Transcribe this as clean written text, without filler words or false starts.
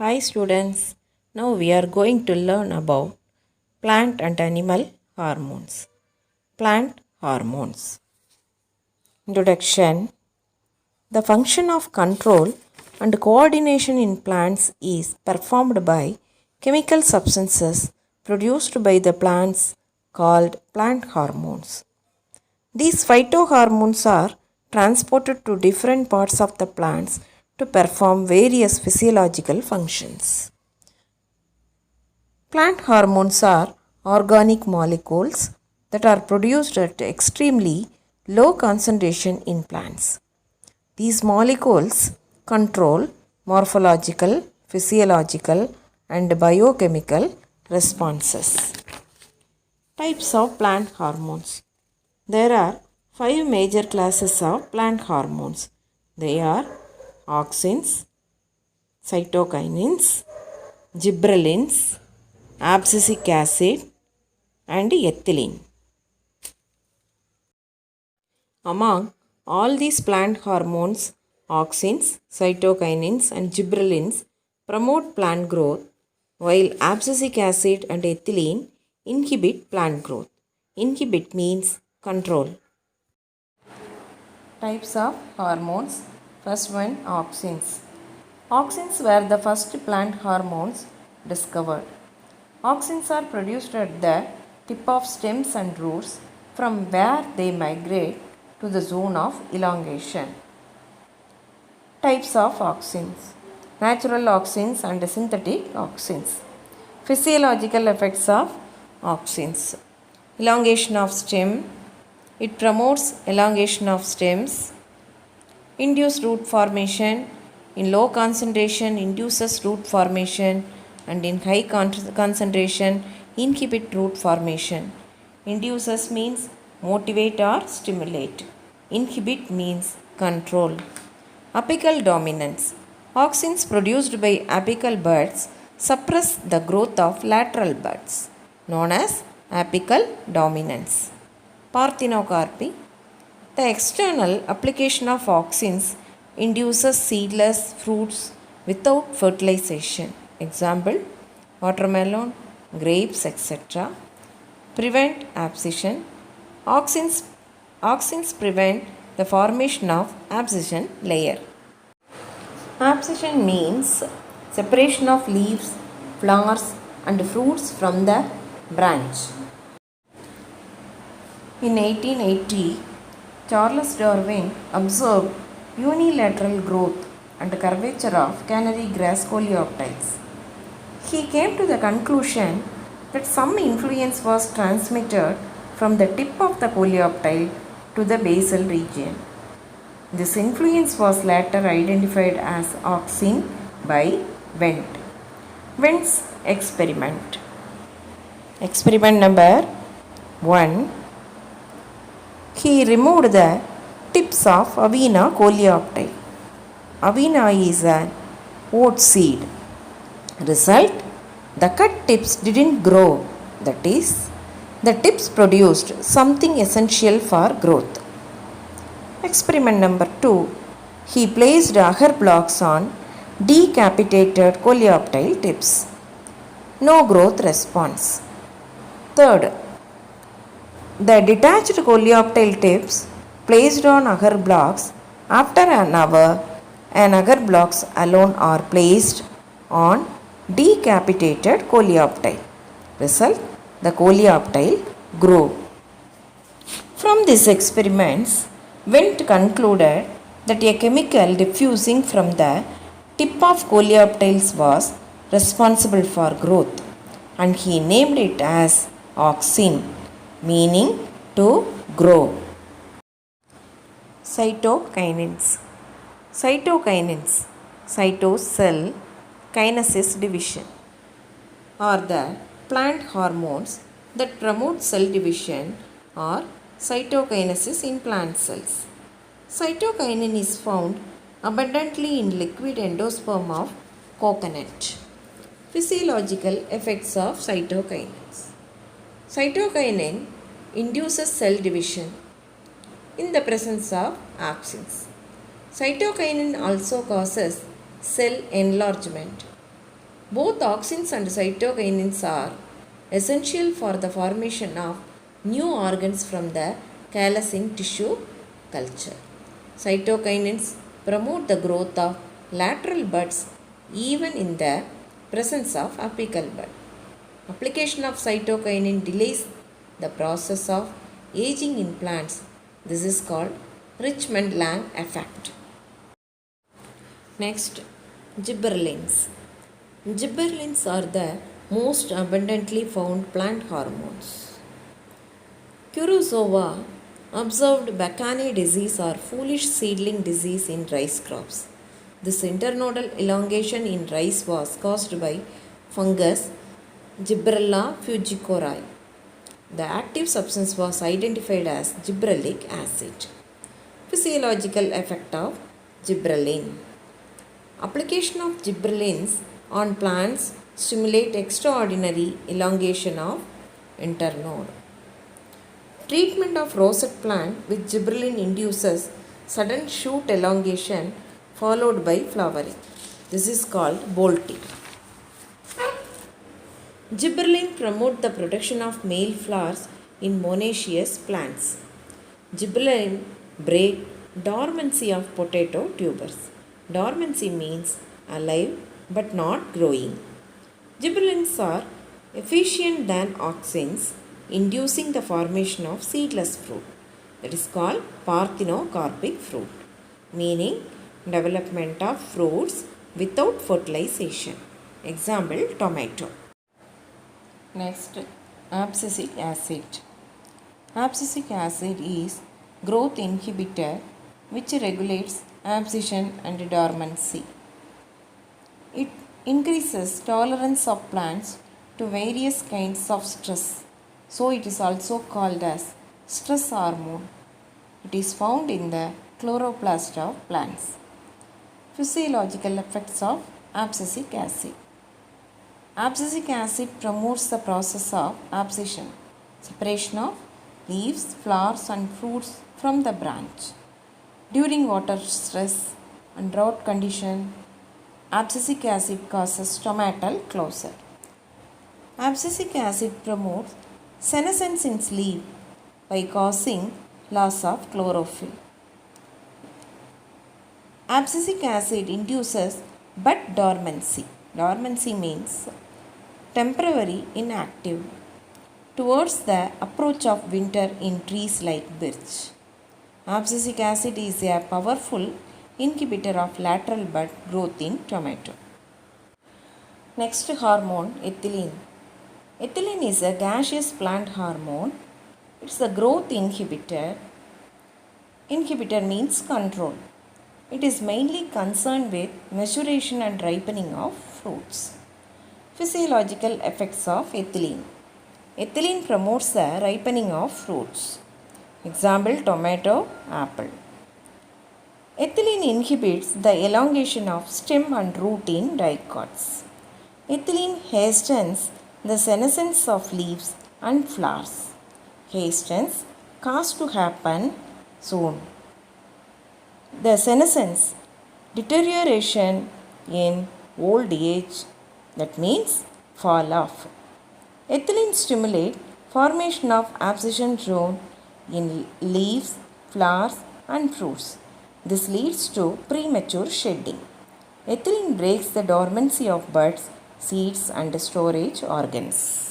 Hi students, now we are going to learn about plant and animal hormones. Plant hormones. Introduction. The function of control and coordination in plants is performed by chemical substances produced by the plants called plant hormones. These phytohormones are transported to different parts of the plants to perform various physiological functions. Plant hormones are organic molecules that are produced at extremely low concentration in plants. These molecules control morphological, physiological, and biochemical responses. Types of plant hormones. There are 5 major classes of plant hormones. They are auxins, cytokinins, gibberellins, abscisic acid, and ethylene. Among all these plant hormones, auxins, cytokinins, and gibberellins promote plant growth, while abscisic acid and ethylene inhibit plant growth. Inhibit means control. Types of hormones. First one, auxins. Auxins were the first plant hormones discovered. Auxins are produced at the tip of stems and roots from where they migrate to the zone of elongation. Types of auxins. Natural auxins and synthetic auxins. Physiological effects of auxins. Elongation of stem. It promotes elongation of stems. Induced root formation. In low concentration induces root formation, and in high concentration inhibit root formation. Induces means motivate or stimulate. Inhibit means control. Apical dominance. Auxins produced by apical buds suppress the growth of lateral buds, known as apical dominance. Parthenocarpy. The external application of auxins induces seedless fruits without fertilization. Example, watermelon, grapes, etc. Prevent abscission. Auxins prevent the formation of abscission layer. Abscission means separation of leaves, flowers, and fruits from the branch. In 1880, Charles Darwin observed unilateral growth and curvature of canary grass coleoptiles. He came to the conclusion that some influence was transmitted from the tip of the coleoptile to the basal region. This influence was later identified as auxin by Wendt. Wendt's experiment. Experiment number 1. He removed the tips of Avena coleoptile. Avena is an oat seed. Result, the cut tips didn't grow. That is, the tips produced something essential for growth. Experiment number 2. He placed agar blocks on decapitated coleoptile tips. No growth response. Third, the detached coleoptile tips placed on agar blocks after an hour and agar blocks alone are placed on decapitated coleoptile. Result, the coleoptile grow. From these experiments, Wendt concluded that a chemical diffusing from the tip of coleoptiles was responsible for growth, and he named it as auxin, meaning to grow. Cytokinins. Cytokinins, cyto cell, kinesis division, are the plant hormones that promote cell division or cytokinesis in plant cells. Cytokinin is found abundantly in liquid endosperm of coconut. Physiological effects of cytokinins. Cytokinin induces cell division in the presence of auxins. Cytokinin also causes cell enlargement. Both auxins and cytokinins are essential for the formation of new organs from the calycine tissue culture. Cytokinins promote the growth of lateral buds even in the presence of apical bud. Application of cytokinin delays the process of aging in plants. This is called Richmond-Lang effect. Next, gibberellins. Gibberellins are the most abundantly found plant hormones. Kurosawa observed Bakane disease or foolish seedling disease in rice crops. This internodal elongation in rice was caused by fungus Gibberella fugicori. The active substance was identified as gibberellic acid. Physiological effect of gibberellin. Application of gibberellins on plants stimulate extraordinary elongation of internode. Treatment of rosette plant with gibberellin induces sudden shoot elongation followed by flowering. This is called bolting. Gibberellin promote the production of male flowers in monoecious plants. Gibberellin break dormancy of potato tubers. Dormancy means alive but not growing. Gibberellins are efficient than auxins, inducing the formation of seedless fruit. That is called parthenocarpic fruit, meaning development of fruits without fertilization. Example, tomato. Next, abscisic acid. Abscisic acid is growth inhibitor which regulates abscission and dormancy. It increases tolerance of plants to various kinds of stress. So it is also called as stress hormone. It is found in the chloroplast of plants. Physiological effects of abscisic acid. Abscisic acid promotes the process of abscission, separation of leaves, flowers and fruits from the branch. During water stress and drought condition, abscisic acid causes stomatal closure. Abscisic acid promotes senescence in leaf by causing loss of chlorophyll. Abscisic acid induces bud dormancy. Dormancy means temporary inactive towards the approach of winter in trees like birch. Abscisic acid is a powerful inhibitor of lateral bud growth in tomato. Next hormone, ethylene. Ethylene is a gaseous plant hormone. It's a growth inhibitor. Inhibitor means control. It is mainly concerned with maturation and ripening of fruits. Physiological effects of ethylene. Ethylene promotes the ripening of fruits. Example, tomato, apple. Ethylene inhibits the elongation of stem and root in dicots. Ethylene hastens the senescence of leaves and flowers. Hastens caused to happen soon. The senescence, deterioration in old age, that means fall off. Ethylene stimulate formation of abscission zone in leaves, flowers and fruits. This leads to premature shedding. Ethylene breaks the dormancy of buds, seeds and storage organs.